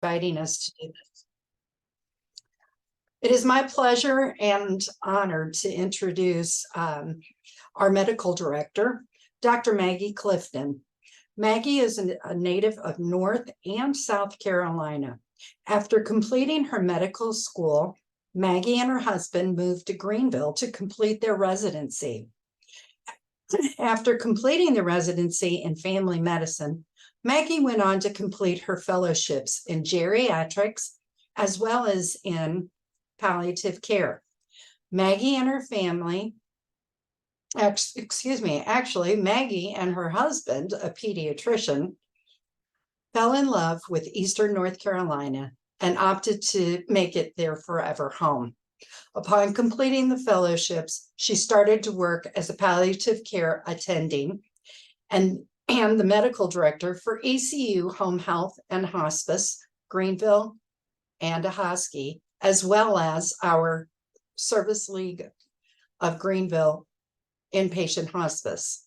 inviting us to do this. It is my pleasure and honor to introduce our medical director, Dr. Maggie Clifton. Maggie is a native of North and South Carolina. After completing her medical school, Maggie and her husband moved to Greenville to complete their residency. After completing the residency in family medicine, Maggie went on to complete her fellowships in geriatrics as well as in palliative care. Maggie and her family, actually, Maggie and her husband, a pediatrician, fell in love with Eastern North Carolina and opted to make it their forever home. Upon completing the fellowships, she started to work as a palliative care attending and the medical director for ECU Home Health and Hospice, Greenville, and Ahoskie, as well as our Service League of Greenville Inpatient Hospice.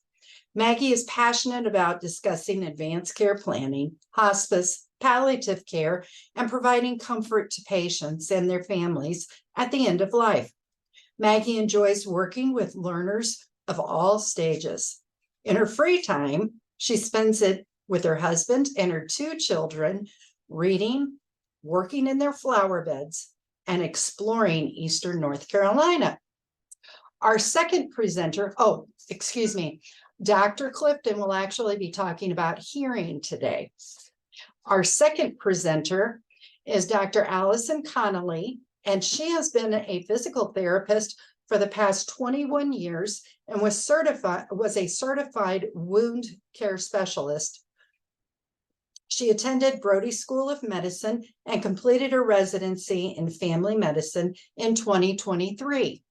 Maggie is passionate about discussing advanced care planning, hospice, palliative care, and providing comfort to patients and their families at the end of life. Maggie enjoys working with learners of all stages. In her free time, she spends it with her husband and her 2 children, reading, working in their flower beds, and exploring Eastern North Carolina. Our second presenter, Dr. Clifton will actually be talking about hearing today. Our second presenter is Dr. Allison Connolly, and she has been a physical therapist for the past 21 years and was a certified wound care specialist. She attended Brody School of Medicine and completed her residency in family medicine in 2023.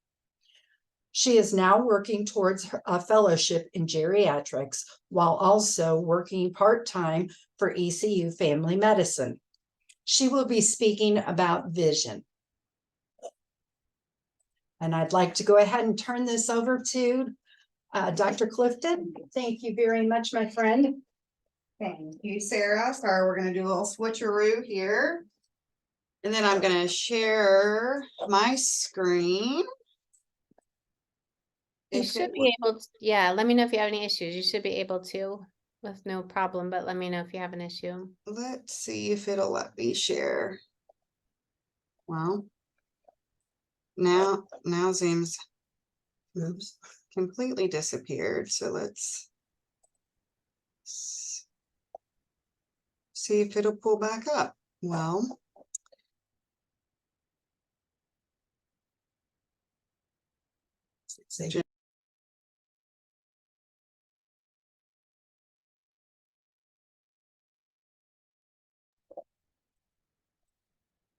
She is now working towards a fellowship in geriatrics while also working part-time for ECU Family Medicine. She will be speaking about vision. And I'd like to go ahead and turn this over to Dr. Clifton. Thank you very much, my friend. Thank you, Sarah. Sorry, we're going to do a little switcheroo here. And then I'm going to share my screen. You should be able to, yeah, let me know if you have any issues. You should be able to with no problem, but let me know if you have an issue. Let's see if it'll let me share. Well, now Zoom's completely disappeared. So let's see if it'll pull back up. Well,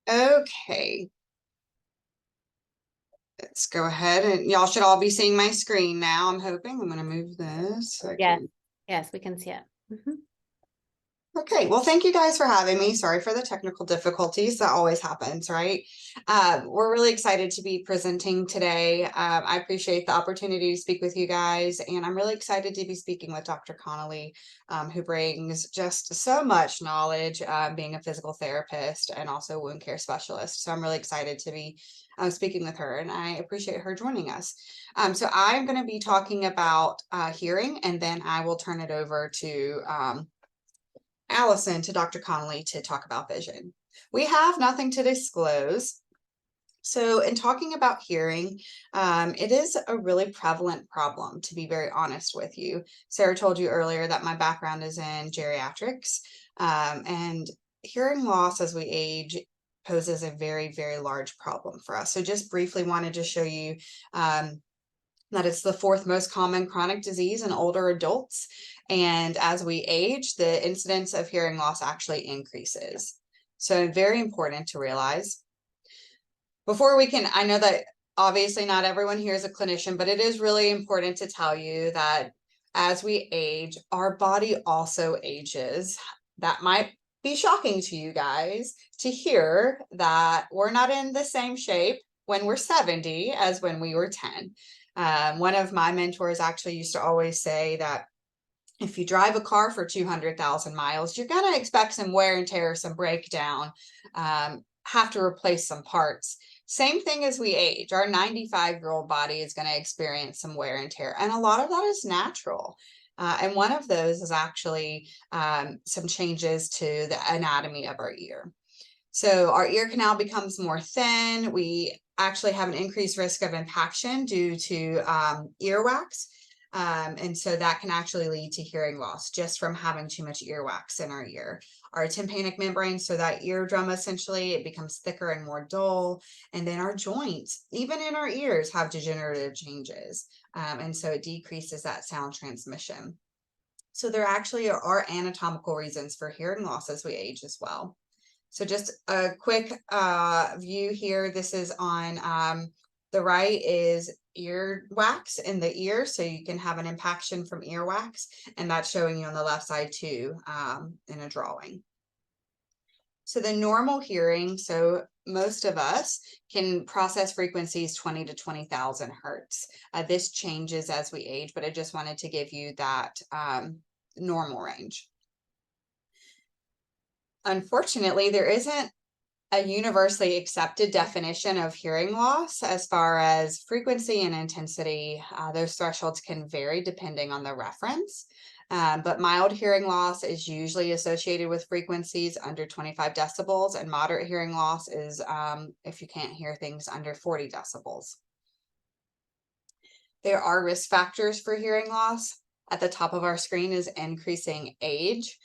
okay. Let's go ahead and y'all should all be seeing my screen now. I'm hoping. I'm going to move this. Yes, we can see it. Okay, well, thank you guys for having me. Sorry for the technical difficulties. That always happens, right? We're really excited to be presenting today. I appreciate the opportunity to speak with you guys, and I'm really excited to be speaking with Dr. Connolly, who brings just so much knowledge, being a physical therapist and also wound care specialist. So I'm really excited to be speaking with her, and I appreciate her joining us. So I'm going to be talking about hearing, and then I will turn it over to Allison, to Dr. Connolly, to talk about vision. We have nothing to disclose. So in talking about hearing, it is a really prevalent problem, to be very honest with you. Sarah told you earlier that my background is in geriatrics, and hearing loss as we age poses a very, very large problem for us. So just briefly wanted to show you that it's the 4th most common chronic disease in older adults. And as we age, the incidence of hearing loss actually increases. So very important to realize. Before we can, I know that obviously not everyone here is a clinician, but it is really important to tell you that as we age, our body also ages. That might be shocking to you guys to hear that we're not in the same shape when we're 70 as when we were 10. One of my mentors actually used to always say that If you drive a car for 200,000 miles, you're going to expect some wear and tear, some breakdown, have to replace some parts. Same thing as we age. Our 95-year-old body is going to experience some wear and tear, and a lot of that is natural. And one of those is actually some changes to the anatomy of our ear. So our ear canal becomes more thin. We actually have an increased risk of impaction due to earwax. And so that can actually lead to hearing loss just from having too much earwax in our ear. Our tympanic membrane, so that eardrum essentially, it becomes thicker and more dull. And then our joints, even in our ears, have degenerative changes. And so it decreases that sound transmission. So there actually are anatomical reasons for hearing loss as we age as well. So just a quick view here. This is on the right is ear wax in the ear, so you can have an impaction from earwax, and that's showing you on the left side too in a drawing. So the normal hearing, so most of us can process frequencies 20 to 20,000 hertz. This changes as we age, but I just wanted to give you that normal range. Unfortunately, there isn't a universally accepted definition of hearing loss as far as frequency and intensity. Those thresholds can vary depending on the reference, but mild hearing loss is usually associated with frequencies under 25 decibels, and moderate hearing loss is if you can't hear things under 40 decibels. There are risk factors for hearing loss. At the top of our screen is increasing age.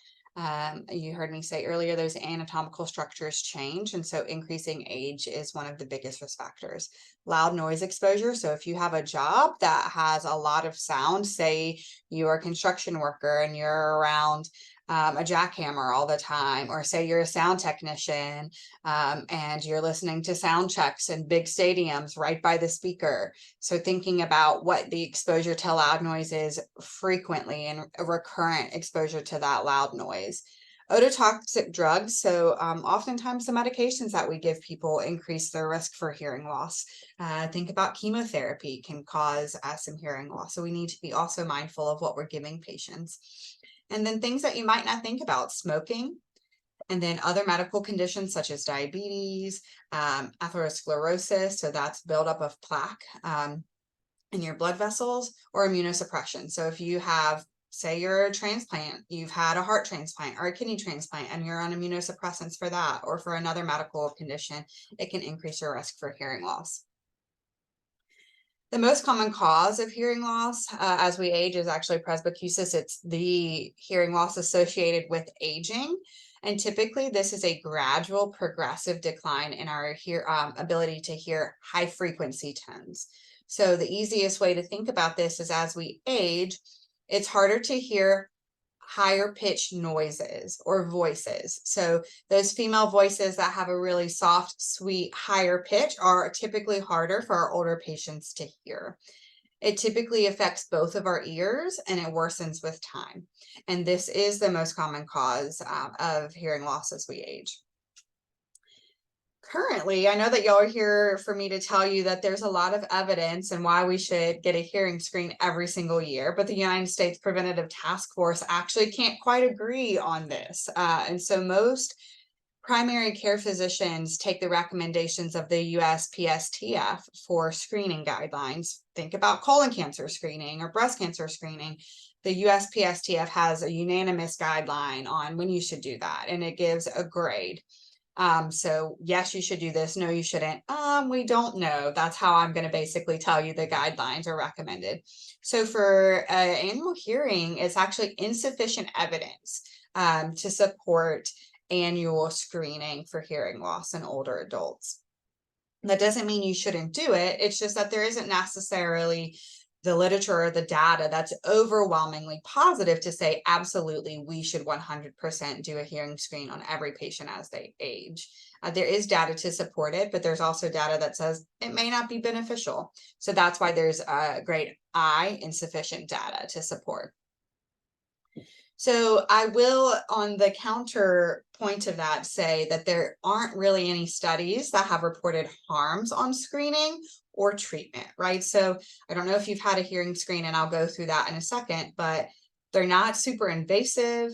You heard me say earlier, those anatomical structures change, and so increasing age is one of the biggest risk factors. Loud noise exposure. So if you have a job that has a lot of sound, say you're a construction worker and you're around a jackhammer all the time, or say you're a sound technician and you're listening to sound checks in big stadiums right by the speaker. So thinking about what the exposure to loud noise is frequently and a recurrent exposure to that loud noise. Ototoxic drugs, so oftentimes the medications that we give people increase their risk for hearing loss. Think about chemotherapy can cause some hearing loss, so we need to be also mindful of what we're giving patients. And then things that you might not think about: smoking, and then other medical conditions such as diabetes, atherosclerosis, so that's buildup of plaque in your blood vessels, or immunosuppression. So if you have, say you're a transplant, you've had a heart transplant or a kidney transplant, and you're on immunosuppressants for that, or for another medical condition, it can increase your risk for hearing loss. The most common cause of hearing loss as we age is actually presbycusis. It's the hearing loss associated with aging. And typically this is a gradual progressive decline in our ability to hear high frequency tones. So the easiest way to think about this is, as we age, it's harder to hear higher pitched noises or voices. So those female voices that have a really soft, sweet, higher pitch are typically harder for our older patients to hear. It typically affects both of our ears, and it worsens with time. And this is the most common cause of hearing loss as we age. Currently, I know that y'all are here for me to tell you that there's a lot of evidence and why we should get a hearing screen every single year, but the United States Preventative Task Force actually can't quite agree on this. And so most primary care physicians take the recommendations of the USPSTF for screening guidelines. Think about colon cancer screening or breast cancer screening. The USPSTF has a unanimous guideline on when you should do that, and it gives a grade. So yes, you should do this. No, you shouldn't. We don't know. That's how I'm going to basically tell you the guidelines are recommended. So for annual hearing, it's actually insufficient evidence to support annual screening for hearing loss in older adults. That doesn't mean you shouldn't do it. It's just that there isn't necessarily the literature or the data that's overwhelmingly positive to say absolutely we should 100% do a hearing screen on every patient as they age. There is data to support it, but there's also data that says it may not be beneficial. So that's why there's a great insufficient data to support. So I will, on the counterpoint of that, say that there aren't really any studies that have reported harms on screening or treatment, right? So I don't know if you've had a hearing screen, and I'll go through that in a second, but They're not super invasive.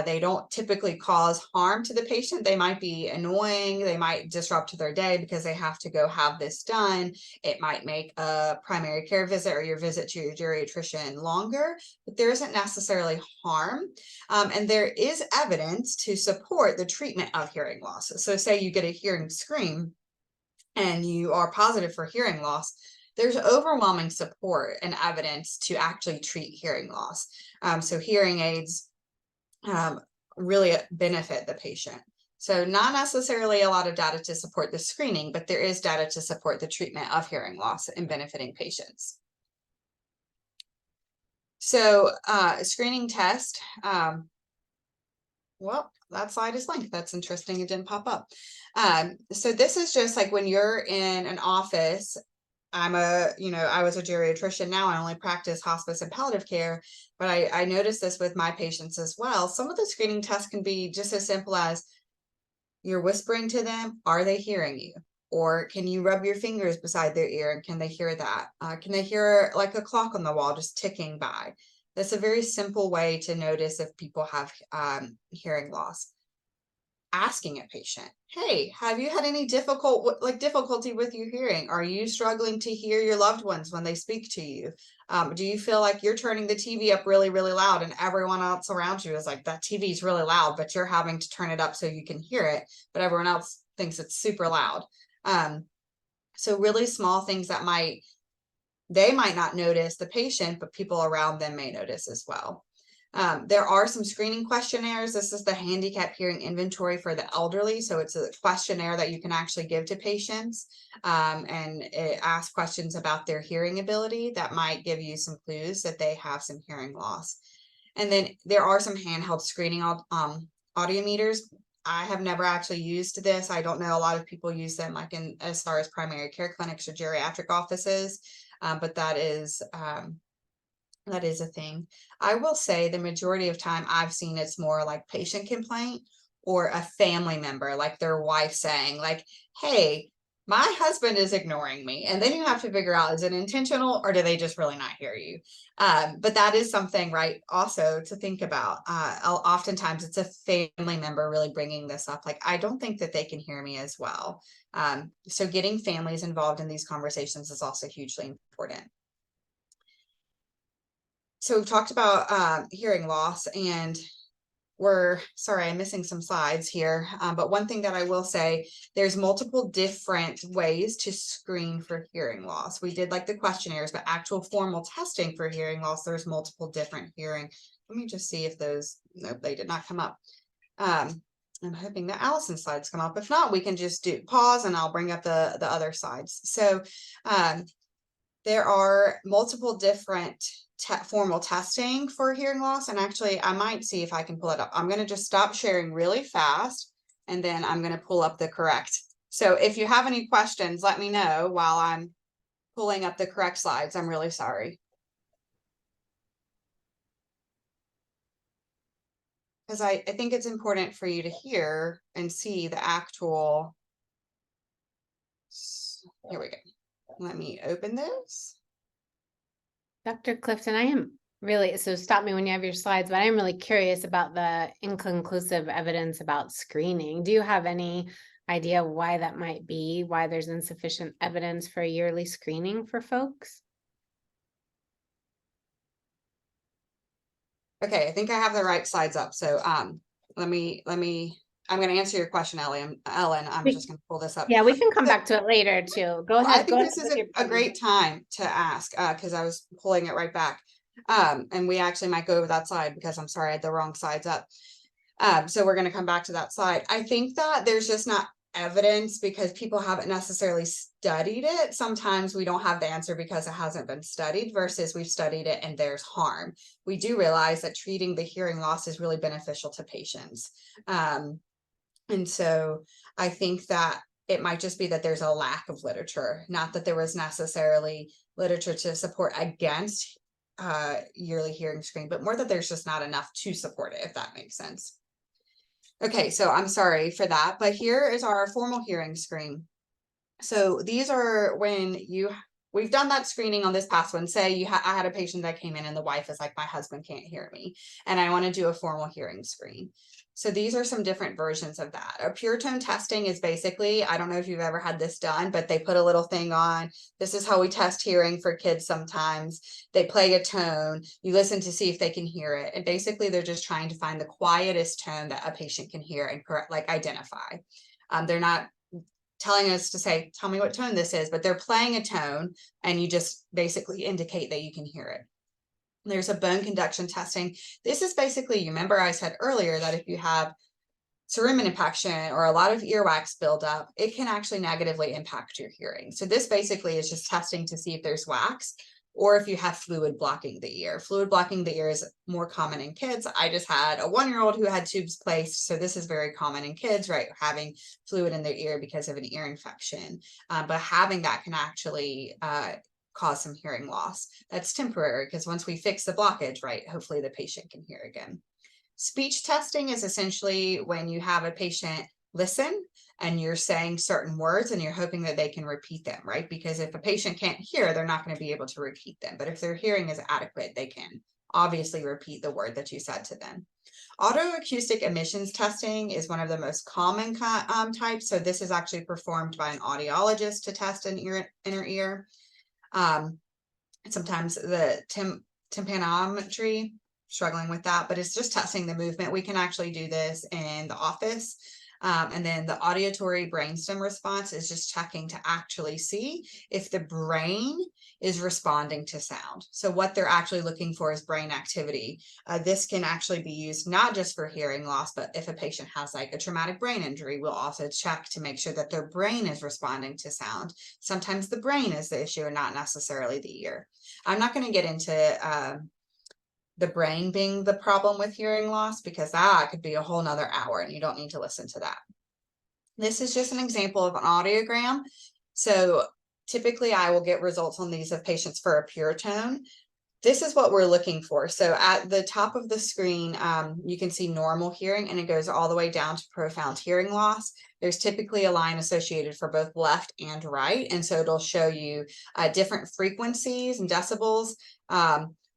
They don't typically cause harm to the patient. They might be annoying. They might disrupt their day because they have to go have this done. It might make a primary care visit or your visit to your geriatrician longer, but there isn't necessarily harm. And there is evidence to support the treatment of hearing loss. So say you get a hearing scream and you are positive for hearing loss, there's overwhelming support and evidence to actually treat hearing loss. So hearing aids really benefit the patient. So not necessarily a lot of data to support the screening, but there is data to support the treatment of hearing loss and benefiting patients. So screening test, well, that slide is blank. That's interesting. It didn't pop up. So this is just like when you're in an office. I was a geriatrician. Now I only practice hospice and palliative care, but I noticed this with my patients as well. Some of the screening tests can be just as simple as you're whispering to them. Are they hearing you? Or can you rub your fingers beside their ear and can they hear that? Can they hear like a clock on the wall just ticking by? That's a very simple way to notice if people have hearing loss. Asking a patient, hey, have you had any difficulty with your hearing? Are you struggling to hear your loved ones when they speak to you? Do you feel like you're turning the TV up really, really loud and everyone else around you is like, that TV is really loud, but you're having to turn it up so you can hear it, but everyone else thinks it's super loud. So really small things that they might not notice the patient, but people around them may notice as well. There are some screening questionnaires. This is the handicap hearing inventory for the elderly. So it's a questionnaire that you can actually give to patients, and it asks questions about their hearing ability that might give you some clues that they have some hearing loss. And then there are some handheld screening audiometers. I have never actually used this. I don't know a lot of people use them like in as far as primary care clinics or geriatric offices, but that is a thing. I will say the majority of time I've seen it's more like patient complaint or a family member, like their wife saying like, hey, my husband is ignoring me. And then you have to figure out, is it intentional or do they just really not hear you? But that is something, right, also to think about. Oftentimes it's a family member really bringing this up. Like, I don't think that they can hear me as well. So getting families involved in these conversations is also hugely important. So we've talked about hearing loss, and I'm missing some slides here. But one thing that I will say, there's multiple different ways to screen for hearing loss. We did like the questionnaires, but actual formal testing for hearing loss, there's multiple different hearing. Let me just see if those, nope, they did not come up. I'm hoping that Allison's slides come up. If not, we can just pause and I'll bring up the other slides. So there are multiple different formal testing for hearing loss. And actually, I might see if I can pull it up. I'm going to just stop sharing really fast, and then I'm going to pull up the correct. So if you have any questions, let me know while I'm pulling up the correct slides. I'm really sorry. Because I think it's important for you to hear and see the actual. Here we go. Let me open this. Dr. Clifton, I am really, so stop me when you have your slides, but I'm really curious about the inconclusive evidence about screening. Do you have any idea why that might be, why there's insufficient evidence for yearly screening for folks? Okay, I think I have the right slides up. So let me I'm going to answer your question, Ellen. I'm just going to pull this up. Yeah, we can come back to it later too. Go ahead. I think this is a great time to ask because I was pulling it right back. And we actually might go over that slide because I'm sorry, I had the wrong slides up. So we're going to come back to that slide. I think that there's just not evidence because people haven't necessarily studied it. Sometimes we don't have the answer because it hasn't been studied versus we've studied it and there's harm. We do realize that treating the hearing loss is really beneficial to patients. And so I think that it might just be that there's a lack of literature, not that there was necessarily literature to support against yearly hearing screen, but more that there's just not enough to support it, if that makes sense. Okay, so I'm sorry for that, but here is our formal hearing screen. So these are when we've done that screening on this past one. Say I had a patient that came in and the wife is like, my husband can't hear me and I want to do a formal hearing screen. So these are some different versions of that. A pure tone testing is basically, I don't know if you've ever had this done, but they put a little thing on. This is how we test hearing for kids sometimes. They play a tone, you listen to see if they can hear it. And basically they're just trying to find the quietest tone that a patient can hear and identify. They're not telling us to say, tell me what tone this is, but they're playing a tone and you just basically indicate that you can hear it. There's a bone conduction testing. This is basically, you remember I said earlier that if you have cerumen impaction or a lot of earwax buildup, it can actually negatively impact your hearing. So this basically is just testing to see if there's wax or if you have fluid blocking the ear. Fluid blocking the ear is more common in kids. I just had a 1-year-old who had tubes placed. So this is very common in kids, right? Having fluid in their ear because of an ear infection. But having that can actually cause some hearing loss. That's temporary because once we fix the blockage, right, hopefully the patient can hear again. Speech testing is essentially when you have a patient listen and you're saying certain words and you're hoping that they can repeat them, right? Because if a patient can't hear, they're not going to be able to repeat them. But if their hearing is adequate, they can obviously repeat the word that you said to them. Autoacoustic emissions testing is one of the most common types. So this is actually performed by an audiologist to test an inner ear. Sometimes the tympanometry, struggling with that, but it's just testing the movement. We can actually do this in the office. And then the auditory brainstem response is just checking to actually see if the brain is responding to sound. So what they're actually looking for is brain activity. This can actually be used not just for hearing loss, but if a patient has like a traumatic brain injury, we'll also check to make sure that their brain is responding to sound. Sometimes the brain is the issue and not necessarily the ear. I'm not going to get into the brain being the problem with hearing loss, because that could be a whole nother hour and you don't need to listen to that. This is just an example of an audiogram. So typically I will get results on these of patients for a pure tone. This is what we're looking for. So at the top of the screen, you can see normal hearing and it goes all the way down to profound hearing loss. There's typically a line associated for both left and right. And so it'll show you different frequencies and decibels,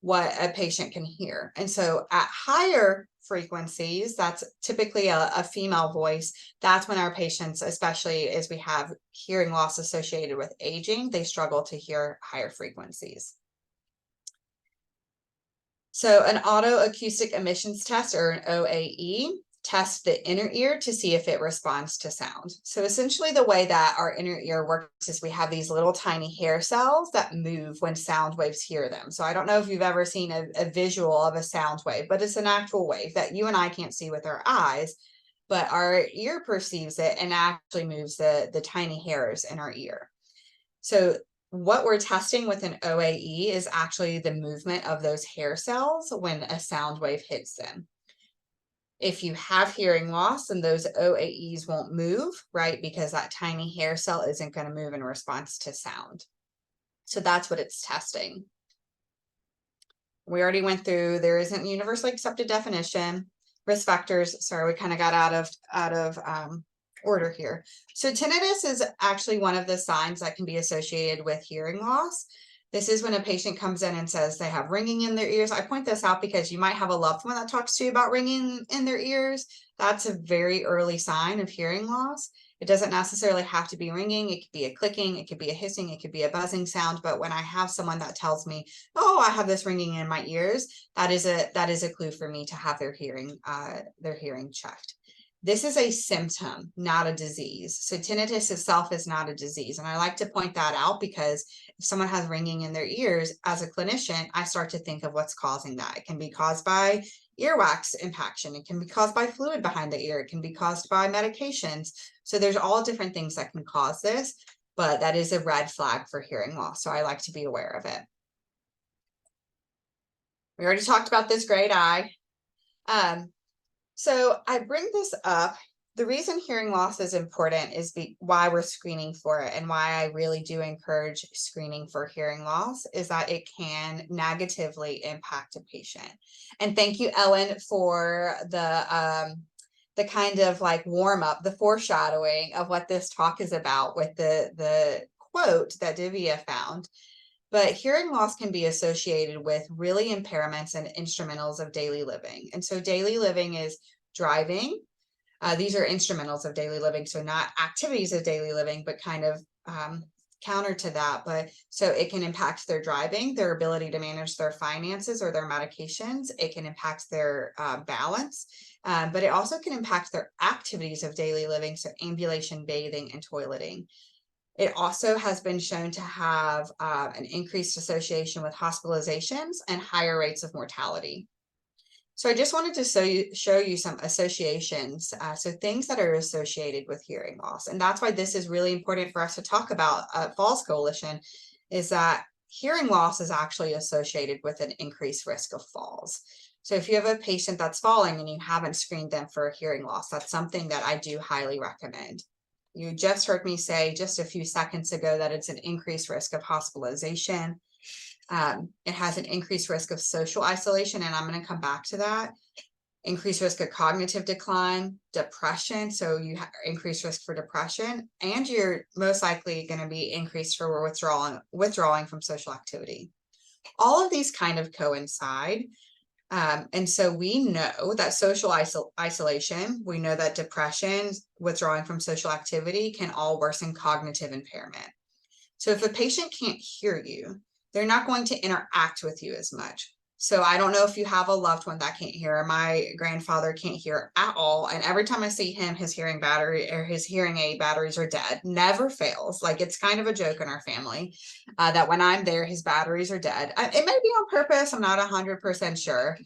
what a patient can hear. And so at higher frequencies, that's typically a female voice. That's when our patients, especially as we have hearing loss associated with aging, they struggle to hear higher frequencies. So an autoacoustic emissions test, or an OAE, tests the inner ear to see if it responds to sound. So essentially the way that our inner ear works is we have these little tiny hair cells that move when sound waves hear them. So I don't know if you've ever seen a visual of a sound wave, but it's an actual wave that you and I can't see with our eyes, but our ear perceives it and actually moves the tiny hairs in our ear. So what we're testing with an OAE is actually the movement of those hair cells when a sound wave hits them. If you have hearing loss, then those OAEs won't move, right? Because that tiny hair cell isn't going to move in response to sound. So that's what it's testing. We already went through, there isn't universally accepted definition. Risk factors, sorry, we kind of got out of order here. So tinnitus is actually one of the signs that can be associated with hearing loss. This is when a patient comes in and says they have ringing in their ears. I point this out because you might have a loved one that talks to you about ringing in their ears. That's a very early sign of hearing loss. It doesn't necessarily have to be ringing. It could be a clicking, it could be a hissing, it could be a buzzing sound. But when I have someone that tells me, oh, I have this ringing in my ears, that is a clue for me to have their hearing checked. This is a symptom, not a disease. So tinnitus itself is not a disease. And I like to point that out because if someone has ringing in their ears, as a clinician, I start to think of what's causing that. It can be caused by earwax impaction. It can be caused by fluid behind the ear. It can be caused by medications. So there's all different things that can cause this, but that is a red flag for hearing loss. So I like to be aware of it. We already talked about this great eye. So I bring this up. The reason hearing loss is important is why we're screening for it, and why I really do encourage screening for hearing loss is that it can negatively impact a patient. And thank you, Ellen, for the kind of like warm up, the foreshadowing of what this talk is about with the quote that Divya found. But hearing loss can be associated with really impairments and instrumentals of daily living. And so daily living is driving. These are instrumentals of daily living, so not activities of daily living, but kind of counter to that. But so it can impact their driving, their ability to manage their finances or their medications. It can impact their balance, but it also can impact their activities of daily living, so ambulation, bathing, and toileting. It also has been shown to have an increased association with hospitalizations and higher rates of mortality. So I just wanted to show you some associations, so things that are associated with hearing loss. And that's why this is really important for us to talk about at Falls Coalition, is that hearing loss is actually associated with an increased risk of falls. So if you have a patient that's falling and you haven't screened them for hearing loss, that's something that I do highly recommend. You just heard me say just a few seconds ago that it's an increased risk of hospitalization. It has an increased risk of social isolation, and I'm going to come back to that. Increased risk of cognitive decline, depression. So you have increased risk for depression, and you're most likely going to be increased for withdrawing from social activity. All of these kind of coincide. And so we know that social isolation, we know that depression, withdrawing from social activity can all worsen cognitive impairment. So if a patient can't hear you, they're not going to interact with you as much. So I don't know if you have a loved one that can't hear. My grandfather can't hear at all. And every time I see him, his hearing battery or his hearing aid batteries are dead. Never fails. Like, it's kind of a joke in our family that when I'm there, his batteries are dead. It may be on purpose. I'm not 100% sure.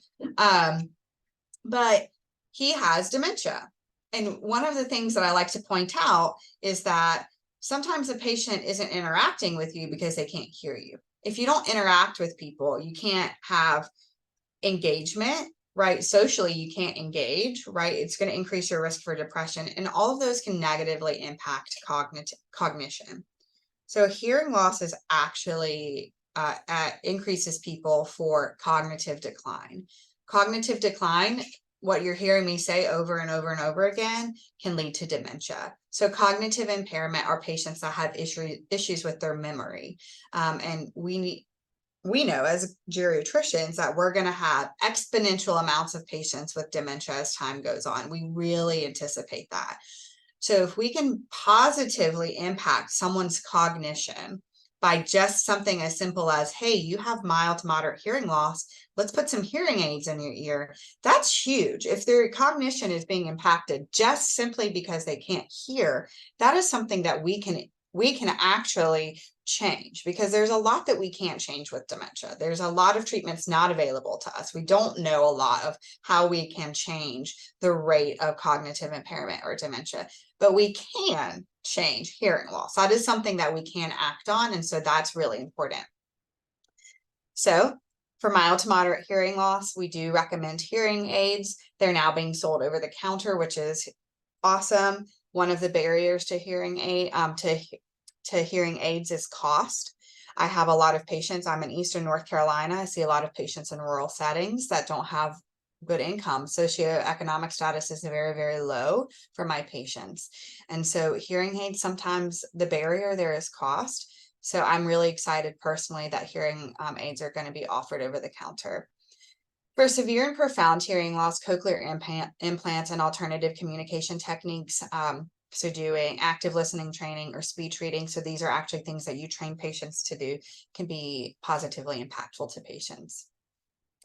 But he has dementia. And one of the things that I like to point out is that sometimes a patient isn't interacting with you because they can't hear you. If you don't interact with people, you can't have engagement, right? Socially, you can't engage, right? It's going to increase your risk for depression, and all of those can negatively impact cognition. So hearing loss is actually increases people for cognitive decline. Cognitive decline, what you're hearing me say over and over and over again, can lead to dementia. So cognitive impairment are patients that have issues with their memory. And we know as geriatricians that we're going to have exponential amounts of patients with dementia as time goes on. We really anticipate that. So if we can positively impact someone's cognition by just something as simple as, hey, you have mild to moderate hearing loss, let's put some hearing aids in your ear. That's huge. If their cognition is being impacted just simply because they can't hear, that is something that we can actually change, because there's a lot that we can't change with dementia. There's a lot of treatments not available to us. We don't know a lot of how we can change the rate of cognitive impairment or dementia, but we can change hearing loss. That is something that we can act on, and so that's really important. So for mild to moderate hearing loss, we do recommend hearing aids. They're now being sold over the counter, which is awesome. One of the barriers to hearing aids is cost. I have a lot of patients. I'm in Eastern North Carolina. I see a lot of patients in rural settings that don't have good income. Socioeconomic status is very, very low for my patients. And so hearing aids, sometimes the barrier there is cost. So I'm really excited personally that hearing aids are going to be offered over the counter. For severe and profound hearing loss, cochlear implants and alternative communication techniques, so doing active listening training or speech reading, so these are actually things that you train patients to do, can be positively impactful to patients.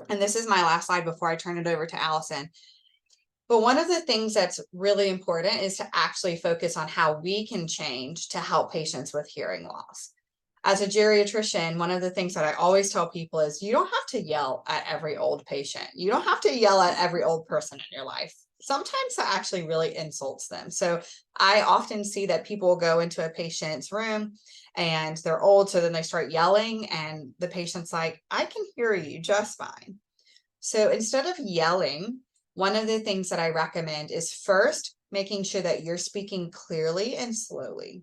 And this is my last slide before I turn it over to Allison. But one of the things that's really important is to actually focus on how we can change to help patients with hearing loss. As a geriatrician, one of the things that I always tell people is you don't have to yell at every old patient. You don't have to yell at every old person in your life. Sometimes that actually really insults them. So I often see that people go into a patient's room and they're old, so then they start yelling and the patient's like, I can hear you just fine. So instead of yelling, one of the things that I recommend is first making sure that you're speaking clearly and slowly.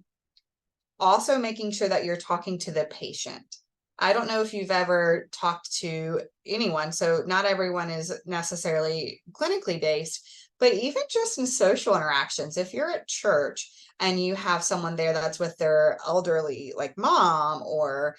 Also making sure that you're talking to the patient. I don't know if you've ever talked to anyone, so not everyone is necessarily clinically based, but even just in social interactions, if you're at church and you have someone there that's with their elderly, like mom, or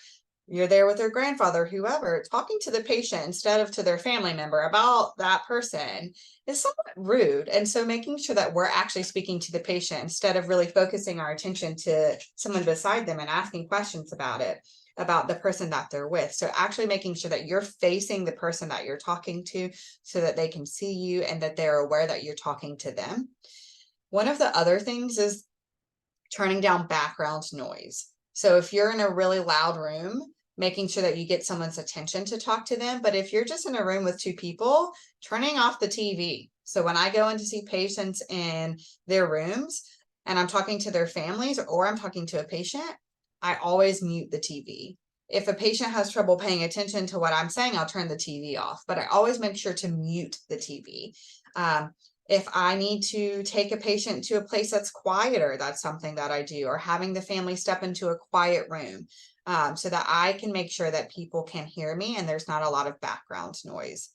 you're there with their grandfather, whoever, talking to the patient instead of to their family member about that person is somewhat rude. And so making sure that we're actually speaking to the patient instead of really focusing our attention to someone beside them and asking questions about it, about the person that they're with. So actually making sure that you're facing the person that you're talking to so that they can see you and that they're aware that you're talking to them. One of the other things is turning down background noise. So if you're in a really loud room, making sure that you get someone's attention to talk to them. But if you're just in a room with two people, turning off the TV. So when I go in to see patients in their rooms and I'm talking to their families or I'm talking to a patient, I always mute the TV. If a patient has trouble paying attention to what I'm saying, I'll turn the TV off, but I always make sure to mute the TV. If I need to take a patient to a place that's quieter, that's something that I do, or having the family step into a quiet room so that I can make sure that people can hear me and there's not a lot of background noise.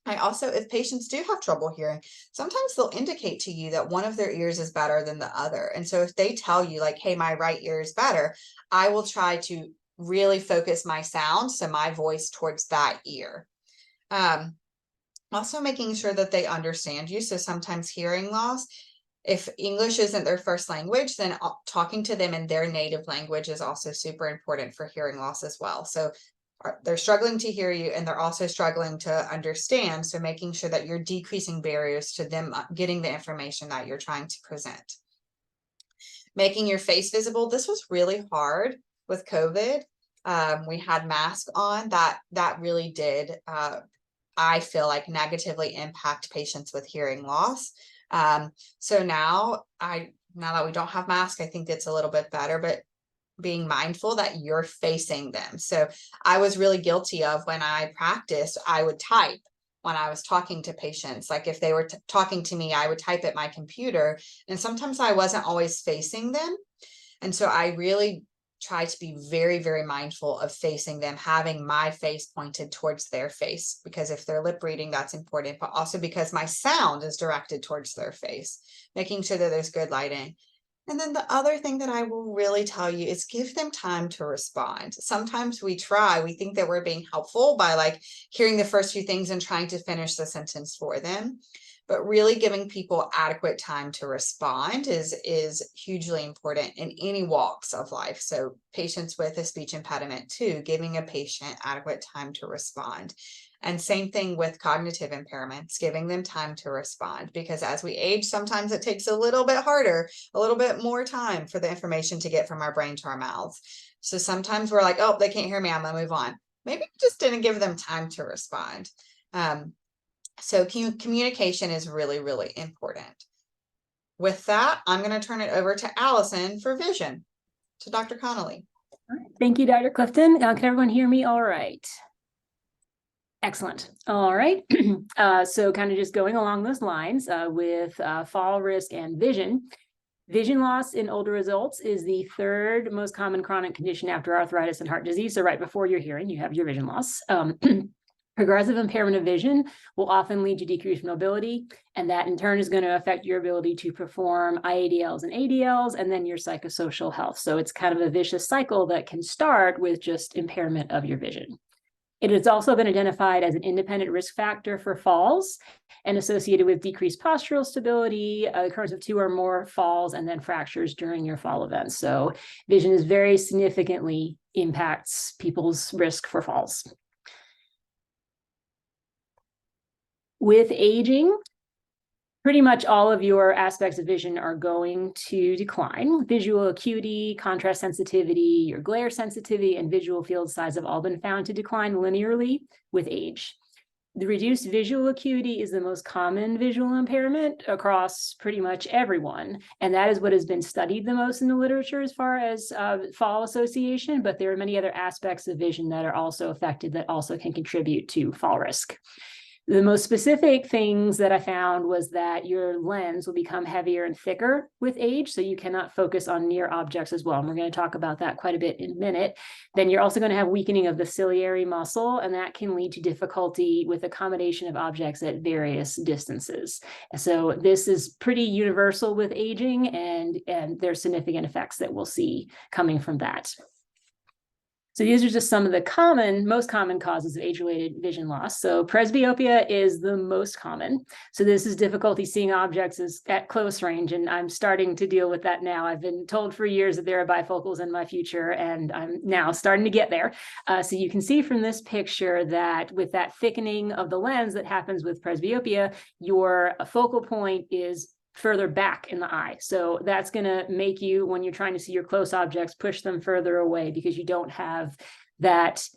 I also, if patients do have trouble hearing, sometimes they'll indicate to you that one of their ears is better than the other. And so if they tell you like, hey, my right ear is better, I will try to really focus my sound, so my voice towards that ear. Also making sure that they understand you. So sometimes hearing loss, if English isn't their first language, then talking to them in their native language is also super important for hearing loss as well. So they're struggling to hear you and they're also struggling to understand. So making sure that you're decreasing barriers to them getting the information that you're trying to present. Making your face visible. This was really hard with COVID. We had masks on. That really did, I feel like, negatively impact patients with hearing loss. So now that we don't have masks, I think it's a little bit better, but being mindful that you're facing them. So I was really guilty of, when I practiced, I would type when I was talking to patients. Like if they were talking to me, I would type at my computer, and sometimes I wasn't always facing them. And so I really try to be very, very mindful of facing them, having my face pointed towards their face, because if they're lip reading, that's important, but also because my sound is directed towards their face, making sure that there's good lighting. And then the other thing that I will really tell you is give them time to respond. Sometimes we think that we're being helpful by like hearing the first few things and trying to finish the sentence for them. But really giving people adequate time to respond is hugely important in any walks of life. So patients with a speech impediment too, giving a patient adequate time to respond. And same thing with cognitive impairments, giving them time to respond, because as we age, sometimes it takes a little bit harder, a little bit more time for the information to get from our brain to our mouths. So sometimes we're like, oh, they can't hear me, I'm gonna move on. Maybe we just didn't give them time to respond. So communication is really, really important. With that, I'm going to turn it over to Allison for vision, to Dr. Connolly. All right. Thank you, Dr. Clifton. Can everyone hear me all right? Excellent. All right. So kind of just going along those lines with fall risk and vision. Vision loss in older adults is the third most common chronic condition after arthritis and heart disease. So right before your hearing, you have your vision loss. Progressive impairment of vision will often lead to decreased mobility, and that in turn is going to affect your ability to perform IADLs and ADLs, and then your psychosocial health. So it's kind of a vicious cycle that can start with just impairment of your vision. It has also been identified as an independent risk factor for falls and associated with decreased postural stability, occurrence of 2 or more falls, and then fractures during your fall events. So vision is very significantly impacts people's risk for falls. With aging, pretty much all of your aspects of vision are going to decline. Visual acuity, contrast sensitivity, your glare sensitivity, and visual field size have all been found to decline linearly with age. The reduced visual acuity is the most common visual impairment across pretty much everyone. And that is what has been studied the most in the literature as far as fall association, but there are many other aspects of vision that are also affected that also can contribute to fall risk. The most specific things that I found was that your lens will become heavier and thicker with age, so you cannot focus on near objects as well. And we're going to talk about that quite a bit in a minute. Then you're also going to have weakening of the ciliary muscle, and that can lead to difficulty with accommodation of objects at various distances. So this is pretty universal with aging, and there's significant effects that we'll see coming from that. So these are just some of the most common causes of age-related vision loss. So presbyopia is the most common. So this is difficulty seeing objects at close range, and I'm starting to deal with that now. I've been told for years that there are bifocals in my future, and I'm now starting to get there. So you can see from this picture that with that thickening of the lens that happens with presbyopia, your focal point is further back in the eye. So that's going to make you, when you're trying to see your close objects, push them further away because you don't have that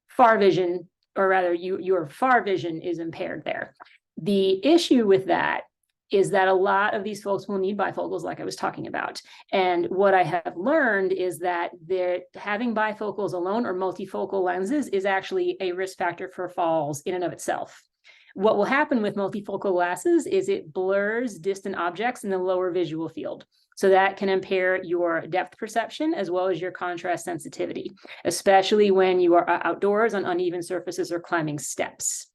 far vision, or rather your far vision is impaired there. The issue with that is that a lot of these folks will need bifocals, like I was talking about. And what I have learned is that having bifocals alone or multifocal lenses is actually a risk factor for falls in and of itself. What will happen with multifocal glasses is it blurs distant objects in the lower visual field. So that can impair your depth perception as well as your contrast sensitivity, especially when you are outdoors on uneven surfaces or climbing steps.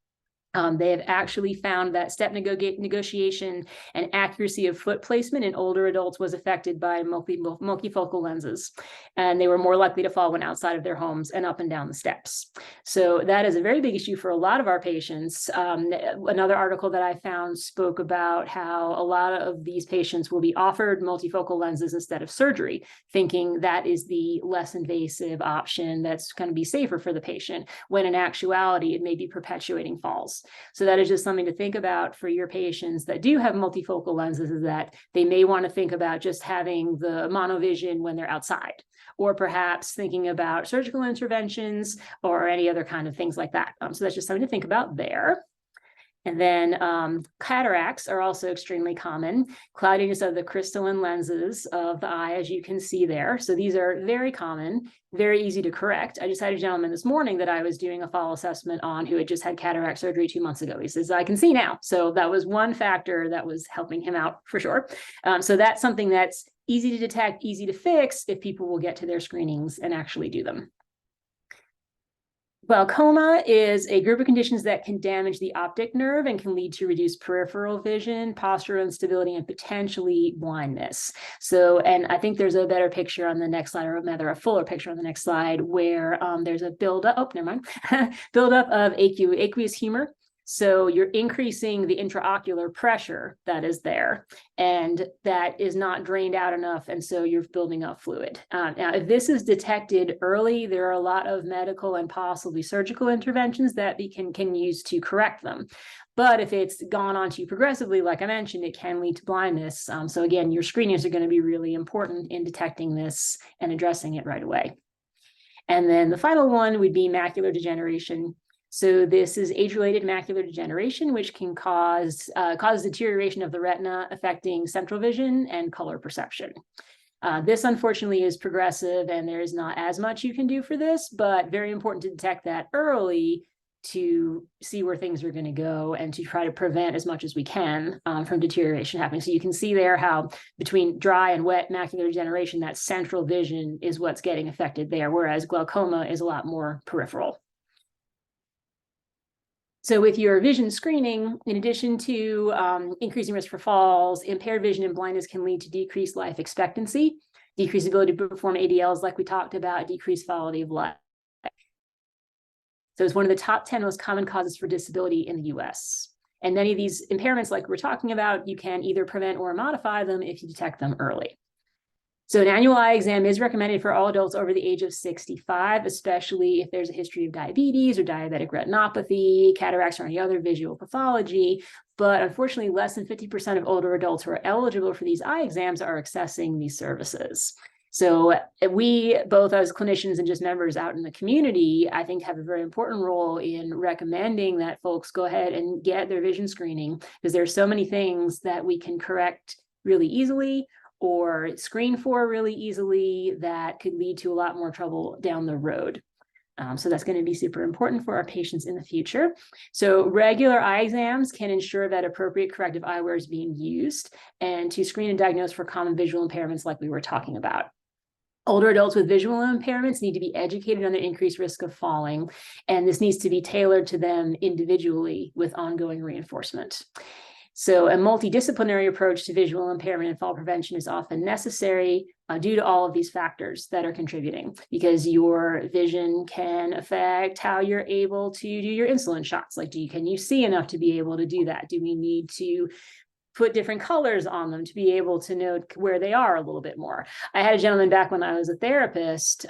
They have actually found that step negotiation and accuracy of foot placement in older adults was affected by multifocal lenses, and they were more likely to fall when outside of their homes and up and down the steps. So that is a very big issue for a lot of our patients. Another article that I found spoke about how a lot of these patients will be offered multifocal lenses instead of surgery, thinking that is the less invasive option that's going to be safer for the patient, when in actuality, it may be perpetuating falls. So that is just something to think about for your patients that do have multifocal lenses, is that they may want to think about just having the monovision when they're outside, or perhaps thinking about surgical interventions or any other kind of things like that. So that's just something to think about there. And then cataracts are also extremely common. Cloudiness of the crystalline lenses of the eye, as you can see there. So these are very common, very easy to correct. I just had a gentleman this morning that I was doing a follow assessment on who had just had cataract surgery 2 months ago. He says, I can see now. So that was one factor that was helping him out for sure. So that's something that's easy to detect, easy to fix if people will get to their screenings and actually do them. Glaucoma is a group of conditions that can damage the optic nerve and can lead to reduced peripheral vision, postural instability, and potentially blindness. So, and I think there's a better picture on the next slide, or rather a fuller picture on the next slide, where there's a buildup of aqueous humor. So you're increasing the intraocular pressure that is there, and that is not drained out enough, and so you're building up fluid. Now, if this is detected early, there are a lot of medical and possibly surgical interventions that we can use to correct them. But if it's gone on to you progressively, like I mentioned, it can lead to blindness. So again, your screenings are going to be really important in detecting this and addressing it right away. And then the final one would be macular degeneration. So this is age-related macular degeneration, which can cause deterioration of the retina, affecting central vision and color perception. This unfortunately is progressive, and there is not as much you can do for this, but very important to detect that early to see where things are going to go and to try to prevent as much as we can from deterioration happening. So you can see there how between dry and wet macular degeneration, that central vision is what's getting affected there, whereas glaucoma is a lot more peripheral. So with your vision screening, in addition to increasing risk for falls, impaired vision and blindness can lead to decreased life expectancy, decreased ability to perform ADLs like we talked about, decreased quality of life. So it's one of the top 10 most common causes for disability in the US. And many of these impairments, like we're talking about, you can either prevent or modify them if you detect them early. So an annual eye exam is recommended for all adults over the age of 65, especially if there's a history of diabetes or diabetic retinopathy, cataracts, or any other visual pathology. But unfortunately, less than 50% of older adults who are eligible for these eye exams are accessing these services. So we, both as clinicians and just members out in the community, I think have a very important role in recommending that folks go ahead and get their vision screening, because there's so many things that we can correct really easily or screen for really easily that could lead to a lot more trouble down the road. So that's going to be super important for our patients in the future. So regular eye exams can ensure that appropriate corrective eyewear is being used and to screen and diagnose for common visual impairments like we were talking about. Older adults with visual impairments need to be educated on the increased risk of falling, and this needs to be tailored to them individually with ongoing reinforcement. So a multidisciplinary approach to visual impairment and fall prevention is often necessary due to all of these factors that are contributing, because your vision can affect how you're able to do your insulin shots. Like, can you see enough to be able to do that? Do we need to put different colors on them to be able to know where they are a little bit more? I had a gentleman back when I was a therapist.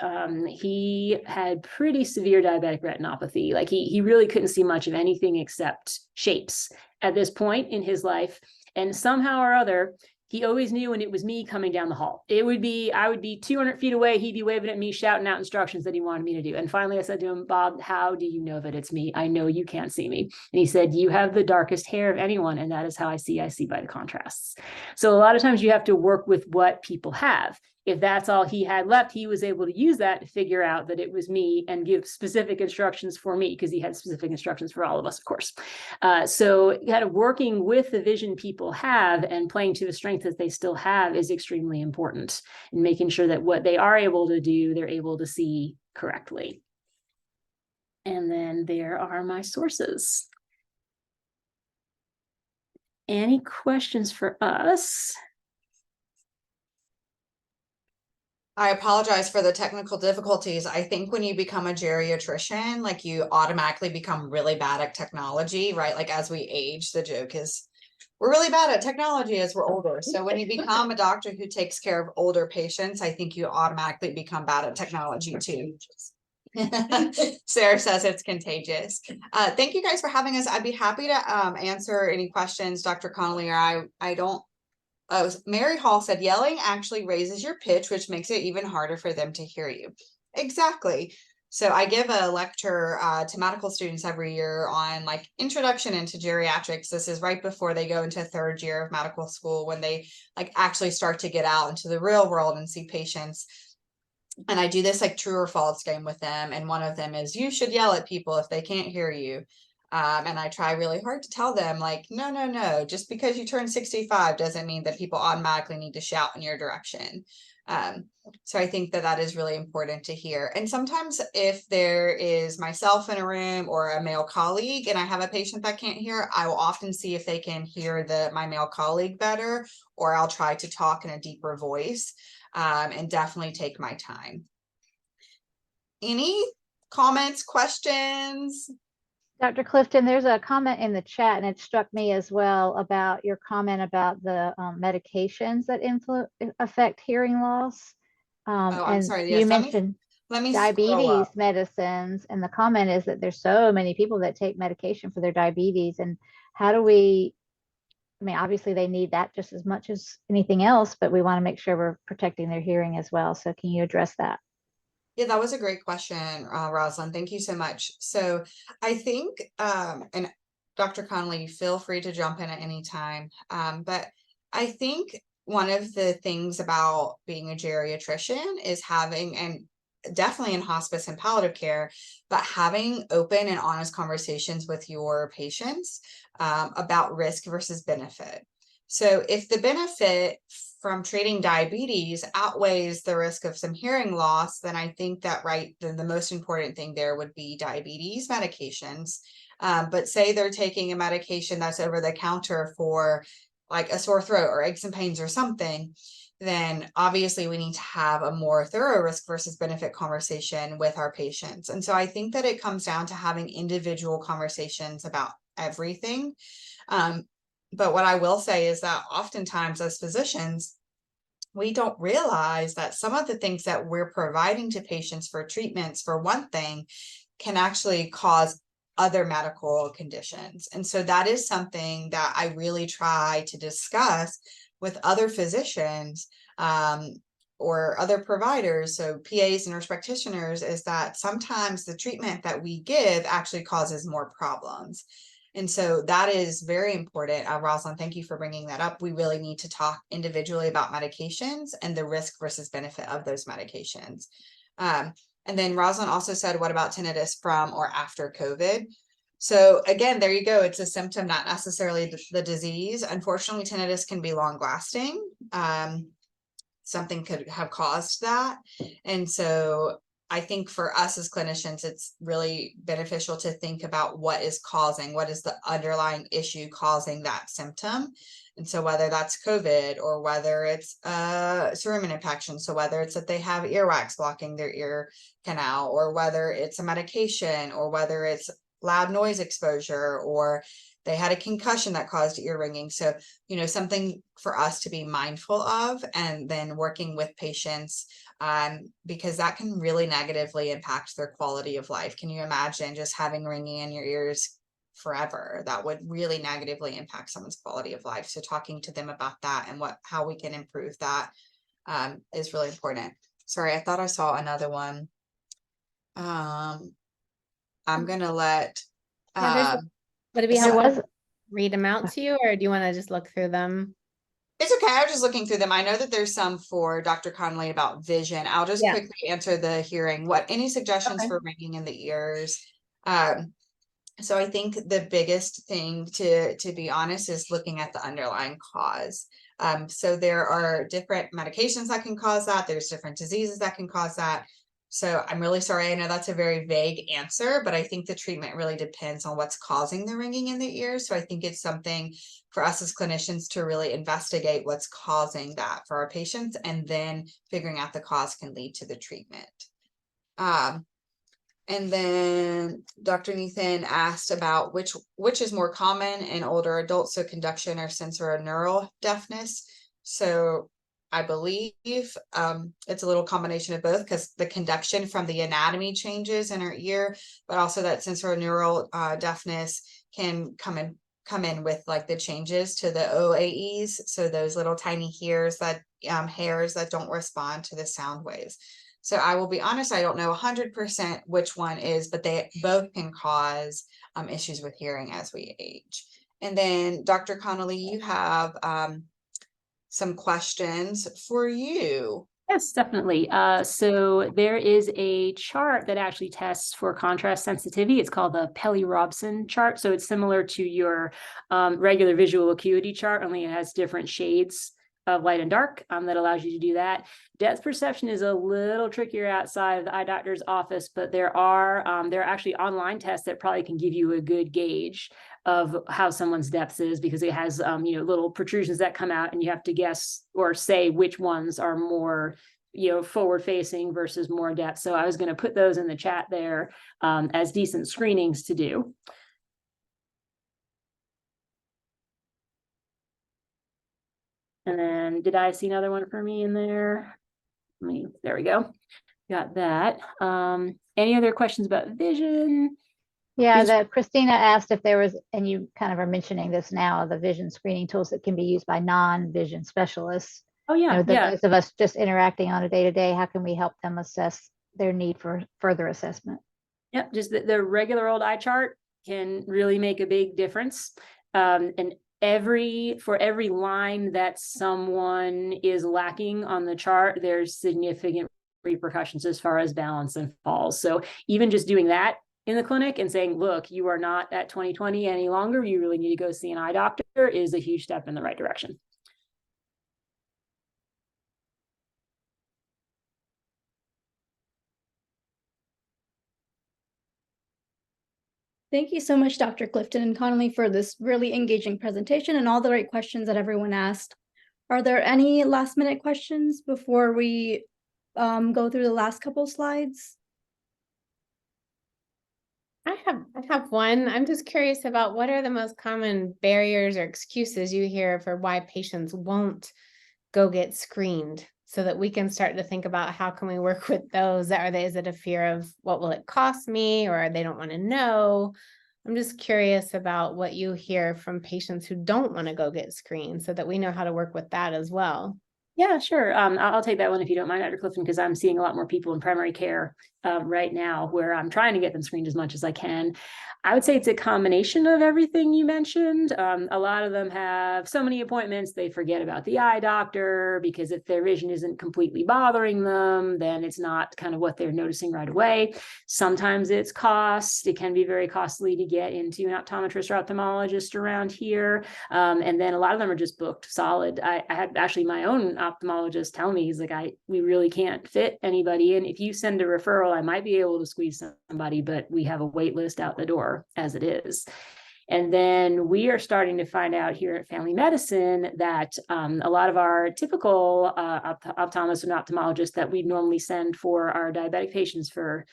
He had pretty severe diabetic retinopathy. Like he really couldn't see much of anything except shapes at this point in his life. And somehow or other, he always knew when it was me coming down the hall. I would be 200 feet away. He'd be waving at me, shouting out instructions that he wanted me to do. And finally I said to him, Bob, how do you know that it's me? I know you can't see me. And he said, you have the darkest hair of anyone. And that is how I see by the contrasts. So a lot of times you have to work with what people have. If that's all he had left, he was able to use that to figure out that it was me and give specific instructions for me, because he had specific instructions for all of us, of course. So kind of working with the vision people have and playing to the strength that they still have is extremely important, and making sure that what they are able to do, they're able to see correctly. And then there are my sources. Any questions for us? I apologize for the technical difficulties. I think when you become a geriatrician, like you automatically become really bad at technology, right? Like as we age, the joke is we're really bad at technology as we're older. So when you become a doctor who takes care of older patients, I think you automatically become bad at technology too. Sarah says it's contagious. Thank you guys for having us. I'd be happy to answer any questions, Dr. Connolly, or I don't. Mary Hall said, yelling actually raises your pitch, which makes it even harder for them to hear you. Exactly. So I give a lecture to medical students every year on like introduction into geriatrics. This is right before they go into third year of medical school, when they like actually start to get out into the real world and see patients. And I do this like true or false game with them. And one of them is, you should yell at people if they can't hear you. And I try really hard to tell them, like, no, just because you turn 65 doesn't mean that people automatically need to shout in your direction. So I think that is really important to hear. And sometimes if there is myself in a room or a male colleague and I have a patient that can't hear, I will often see if they can hear my male colleague better, or I'll try to talk in a deeper voice, and definitely take my time. Any comments, questions? Dr. Clifton, there's a comment in the chat, and it struck me as well about your comment about the medications that affect hearing loss. I'm sorry. Yes, you mentioned let me diabetes medicines, and the comment is that there's so many people that take medication for their diabetes, and how do we, I mean, obviously they need that just as much as anything else, but we want to make sure we're protecting their hearing as well. So can you address that? Yeah, that was a great question, Rosalind. Thank you so much. So I think, and Dr. Connolly, feel free to jump in at any time. But I think one of the things about being a geriatrician is having, and definitely in hospice and palliative care, but having open and honest conversations with your patients about risk versus benefit. So if the benefit from treating diabetes outweighs the risk of some hearing loss, then I think that then the most important thing there would be diabetes medications. But say they're taking a medication that's over the counter for like a sore throat or aches and pains or something, then obviously we need to have a more thorough risk versus benefit conversation with our patients. And so I think that it comes down to having individual conversations about everything. But what I will say is that oftentimes as physicians, we don't realize that some of the things that we're providing to patients for treatments, for one thing, can actually cause other medical conditions. And so that is something that I really try to discuss with other physicians or other providers, so PAs and nurse practitioners, is that sometimes the treatment that we give actually causes more problems. And so that is very important. Rosalind, thank you for bringing that up. We really need to talk individually about medications and the risk versus benefit of those medications. And And then Rosalind also said, what about tinnitus from or after COVID? So again, there you go. It's a symptom, not necessarily the disease. Unfortunately, tinnitus can be long lasting. Something could have caused that. And so I think for us as clinicians, it's really beneficial to think about what is the underlying issue causing that symptom. And so whether that's COVID or whether it's a cerumen infection, so whether it's that they have earwax blocking their ear canal, or whether it's a medication, or whether it's loud noise exposure, or they had a concussion that caused ear ringing. So, something for us to be mindful of, and then working with patients, because that can really negatively impact their quality of life. Can you imagine just having ringing in your ears forever? That would really negatively impact someone's quality of life. So talking to them about that and how we can improve that is really important. Sorry, I thought I saw another one. I'm gonna let would it be There helpful was, to read them out to you, or do you want to just look through them? it's okay. I was just looking through them. I know that there's some for Dr. Connolly about vision. I'll just Yeah. quickly answer the hearing. Any suggestions Okay. for ringing in the ears? So I think the biggest thing, to be honest, is looking at the underlying cause. So there are different medications that can cause that. There's different diseases that can cause that. So I'm really sorry. I know that's a very vague answer, but I think the treatment really depends on what's causing the ringing in the ears. So I think it's something for us as clinicians to really investigate what's causing that for our patients, and then figuring out the cause can lead to the treatment. And then Dr. Nathan asked about which is more common in older adults, so conduction or sensorineural deafness. So I believe it's a little combination of both, because the conduction from the anatomy changes in our ear, but also that sensorineural deafness can come in with like the changes to the OAEs. So those little tiny hairs that don't respond to the sound waves. So I will be honest, I don't know 100% which one is, but they both can cause issues with hearing as we age. And then Dr. Connolly, you have some questions for you. Yes, definitely. So there is a chart that actually tests for contrast sensitivity. It's called the Pelley-Robson chart. So it's similar to your regular visual acuity chart, only it has different shades of light and dark that allows you to do that. Depth perception is a little trickier outside of the eye doctor's office, but there are actually online tests that probably can give you a good gauge of how someone's depth is, because it has little protrusions that come out, and you have to guess or say which ones are more forward facing versus more depth. So I was going to put those in the chat there as decent screenings to do. And then did I see another one for me in there? There we go. Got that. Any other questions about vision? yeah, that Christina asked if there was, and you kind of are mentioning this now, the vision screening tools that can be used by non-vision specialists. Oh yeah, yeah. Those of us just interacting on a day-to-day, how can we help them assess their need for further assessment? Yep, just the regular old eye chart can really make a big difference. And for every line that someone is lacking on the chart, there's significant repercussions as far as balance and falls. So even just doing that in the clinic and saying, look, you are not at 20/20 any longer, you really need to go see an eye doctor, is a huge step in the right direction. Thank you so much, Dr. Clifton and Connolly, for this really engaging presentation and all the right questions that everyone asked. Are there any last minute questions before we go through the last couple slides? I have one. I'm just curious about what are the most common barriers or excuses you hear for why patients won't go get screened, so that we can start to think about how can we work with those. Is it a fear of what will it cost me, or they don't want to know? I'm just curious about what you hear from patients who don't want to go get screened, so that we know how to work with that as well. Yeah, sure. I'll take that one if you don't mind, Dr. Clifton, because I'm seeing a lot more people in primary care right now where I'm trying to get them screened as much as I can. I would say it's a combination of everything you mentioned. A lot of them have so many appointments, they forget about the eye doctor because if their vision isn't completely bothering them, then it's not kind of what they're noticing right away. Sometimes it's cost. It can be very costly to get into an optometrist or ophthalmologist around here. And then a lot of them are just booked solid. I had actually my own ophthalmologist tell me, he's like, we really can't fit anybody in. If you send a referral, I might be able to squeeze somebody, but we have a wait list out the door as it is. And then we are starting to find out here at Family Medicine that a lot of our typical optometrists and ophthalmologists that we normally send for our diabetic patients for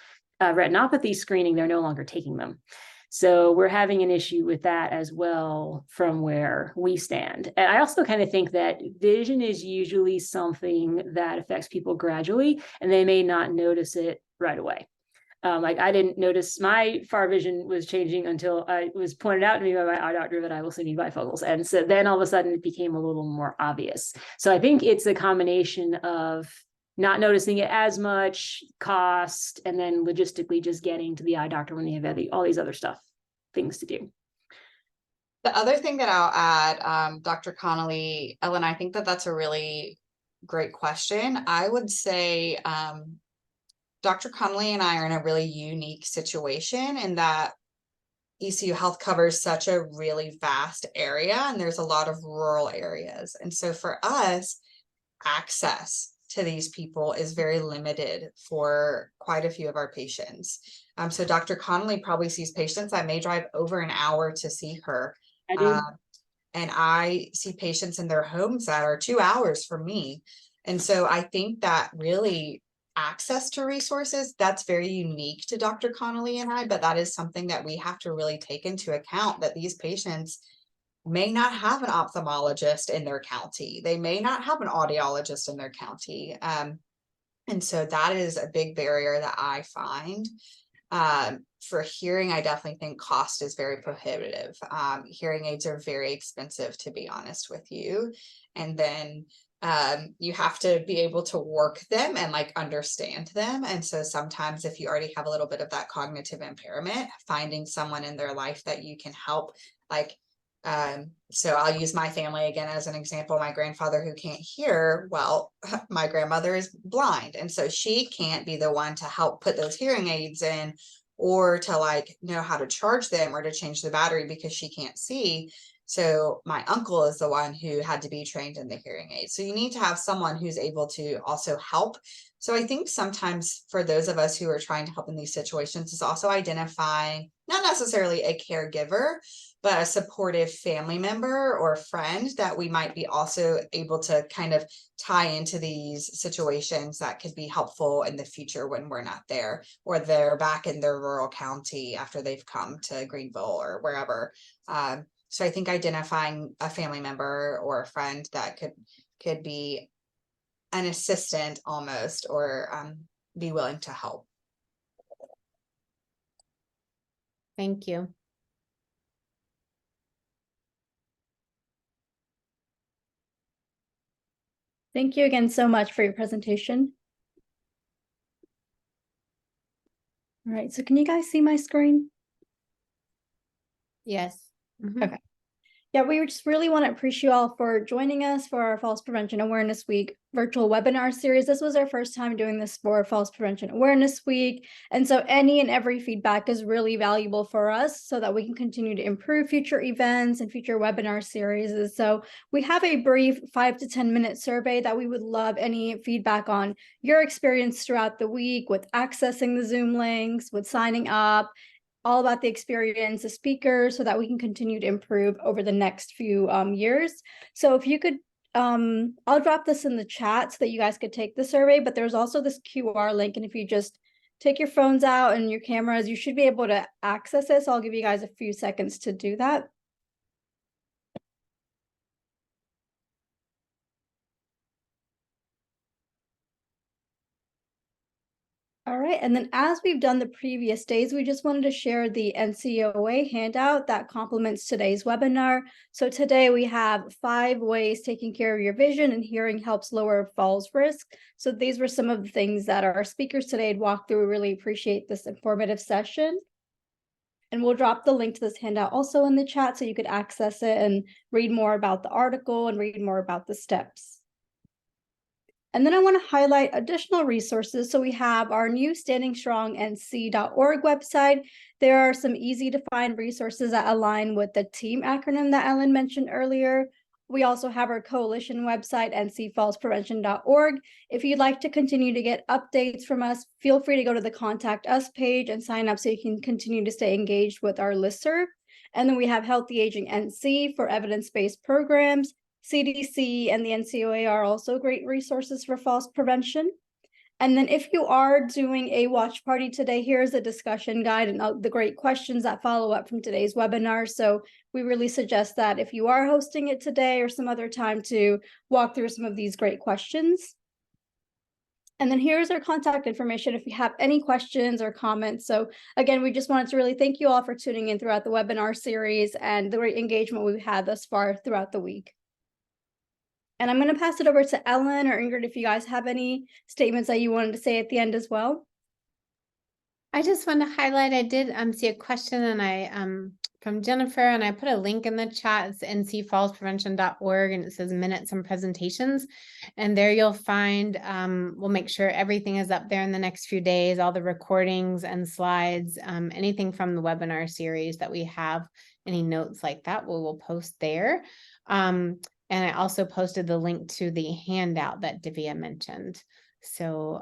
retinopathy screening, they're no longer taking them. So we're having an issue with that as well from where we stand. And I also kind of think that vision is usually something that affects people gradually, and they may not notice it right away. Like I didn't notice my far vision was changing until it was pointed out to me by my eye doctor that I also need bifocals. And so then all of a sudden it became a little more obvious. So I think it's a combination of not noticing it as much, cost, and then logistically just getting to the eye doctor when they have all these other things to do. The other thing that I'll add, Dr. Connolly, Ellen, I think that that's a really great question. I would say Dr. Connolly and I are in a really unique situation in that ECU Health covers such a really vast area and there's a lot of rural areas. And so for us, access to these people is very limited for quite a few of our patients. So Dr. Connolly probably sees patients. I may drive over an hour to see her. I do. And I see patients in their homes that are 2 hours from me. And so I think that really access to resources, that's very unique to Dr. Connolly and I, but that is something that we have to really take into account, that these patients may not have an ophthalmologist in their county. They may not have an audiologist in their county. And so that is a big barrier that I find. For hearing, I definitely think cost is very prohibitive. Hearing aids are very expensive, to be honest with you. And then you have to be able to work them and like understand them. And so sometimes if you already have a little bit of that cognitive impairment, finding someone in their life that you can help, like, so I'll use my family again as an example. My grandfather who can't hear, well, my grandmother is blind. And so she can't be the one to help put those hearing aids in or to like know how to charge them or to change the battery because she can't see. So my uncle is the one who had to be trained in the hearing aid. So you need to have someone who's able to also help. So I think sometimes for those of us who are trying to help in these situations is also identifying not necessarily a caregiver, but a supportive family member or friend that we might be also able to kind of tie into these situations that could be helpful in the future when we're not there, or they're back in their rural county after they've come to Greenville or wherever. So I think identifying a family member or a friend that could be an assistant almost, or be willing to help. Thank you. Thank you again so much for your presentation. All right, so can you guys see my screen? Yes. Mhm. Okay. Yeah, we just really want to appreciate you all for joining us for our Falls Prevention Awareness Week virtual webinar series. This was our first time doing this for Falls Prevention Awareness Week. And so any and every feedback is really valuable for us so that we can continue to improve future events and future webinar series. So we have a brief 5 to 10 minute survey that we would love any feedback on your experience throughout the week with accessing the Zoom links, with signing up, all about the experience, the speakers, so that we can continue to improve over the next few years. So if you could, I'll drop this in the chat so that you guys could take the survey, but there's also this QR link. And if you just take your phones out and your cameras, you should be able to access this. I'll give you guys a few seconds to do that. All right, and then as we've done the previous days, we just wanted to share the NCOA handout that complements today's webinar. So today we have 5 ways taking care of your vision and hearing helps lower falls risk. So these were some of the things that our speakers today had walked through. We really appreciate this informative session. And we'll drop the link to this handout also in the chat so you could access it and read more about the article and read more about the steps. And then I want to highlight additional resources. So we have our new standingstrongnc.org website. There are some easy to find resources that align with the TEAM acronym that Ellen mentioned earlier. We also have our coalition website, ncfallsprevention.org. If you'd like to continue to get updates from us, feel free to go to the Contact Us page and sign up so you can continue to stay engaged with our listserv. And then we have Healthy Aging NC for evidence-based programs. CDC and the NCOA are also great resources for falls prevention. And then if you are doing a watch party today, here's a discussion guide and the great questions that follow up from today's webinar. So we really suggest that if you are hosting it today or some other time to walk through some of these great questions. And then here's our contact information if you have any questions or comments. So again, we just wanted to really thank you all for tuning in throughout the webinar series and the great engagement we've had thus far throughout the week. And I'm going to pass it over to Ellen or Ingrid if you guys have any statements that you wanted to say at the end as well. I just want to highlight, I did see a question and I from Jennifer, and I put a link in the chat. It's ncfallsprevention.org and it says minutes and presentations. And there you'll find, we'll make sure everything is up there in the next few days, all the recordings and slides, anything from the webinar series that we have, any notes like that, we'll post there. And I also posted the link to the handout that Divya mentioned. So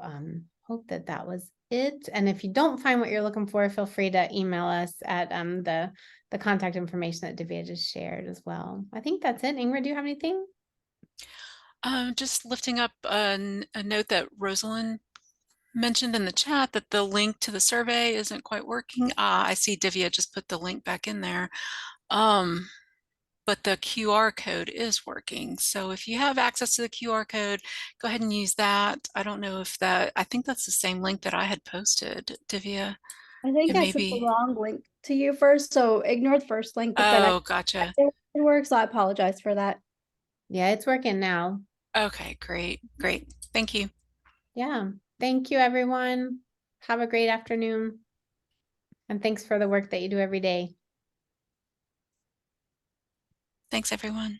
hope that that was it. And if you don't find what you're looking for, feel free to email us at the contact information that Divya just shared as well. I think that's it. Ingrid, do you have anything? Just lifting up a note that Rosalind mentioned in the chat that the link to the survey isn't quite working. I see Divya just put the link back in there. But the QR code is working. So if you have access to the QR code, go ahead and use that. I don't know if I think that's the same link that I had posted, Divya. I think I sent the wrong link to you first, so ignore the first link. But then gotcha. It works, so I apologize for that. Yeah, it's working now. Okay, great. Thank you. Yeah, thank you, everyone. Have a great afternoon. And thanks for the work that you do every day. Thanks, everyone.